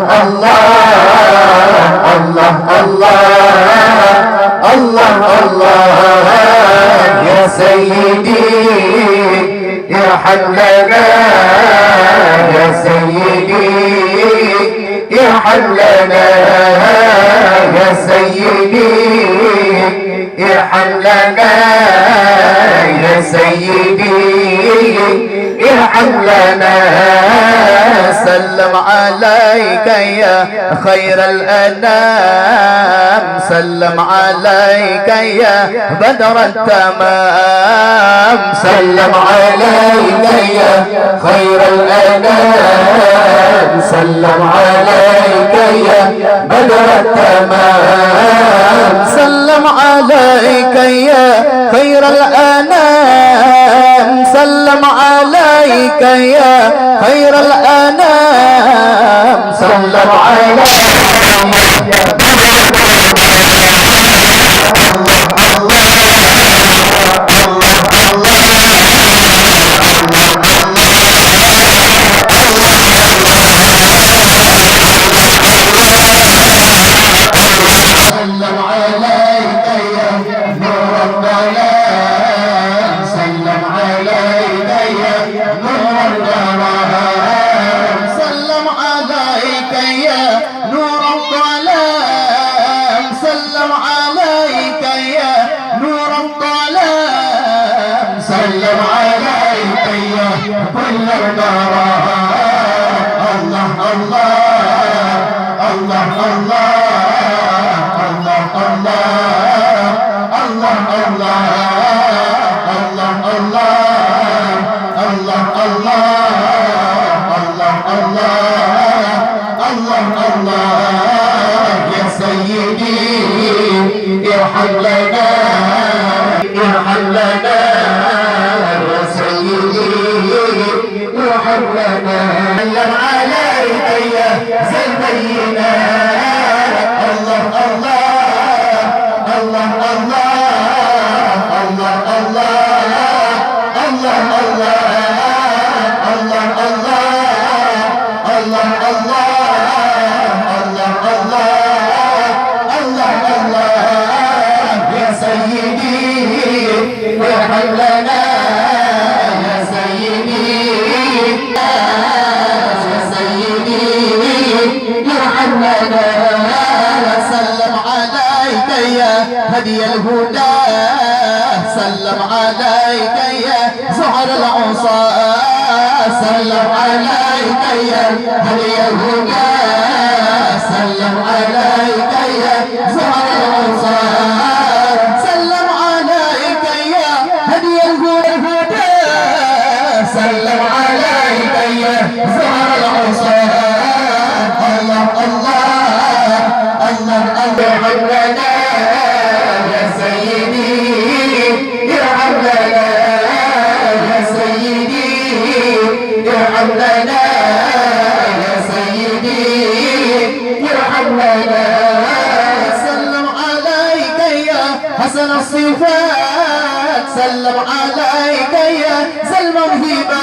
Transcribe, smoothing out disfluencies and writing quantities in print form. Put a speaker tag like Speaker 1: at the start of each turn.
Speaker 1: الله الله الله الله يا سيدي ارحم لنا يا سيدي ارحم لنا يا سيدي ارحم لنا يا سيدي ارحم لنا سلم عليك يا خير الأنام سلم عليك يا بدر التمام سلم عليك يا خير الأنام سلم عليك يا بدر التمام سلم عليك يا خير الأنام سلم عليك يا خير الأنام سلم عليك ارحم لنا ارحم لنا يا سيدي ارحم لنا سلم عليك يا سيدنا الله الله الله الله الله الله الله الله ارحم لنا يا سيدي يا سيدي ارحم لنا سلم عليك يا هدي الهدى سلم عليك يا زهر العصا سلم عليك يا هدي الهدى سلم عليك يا زهر العصا سلم عليك يا زهر العصا الله الله الله ارحم لنا يا سيدي ارحم لنا يا سيدي ارحم لنا يا سيدي ارحم لنا سلم عليك يا حسن الصفات سلم عليك يا ذا الموهبة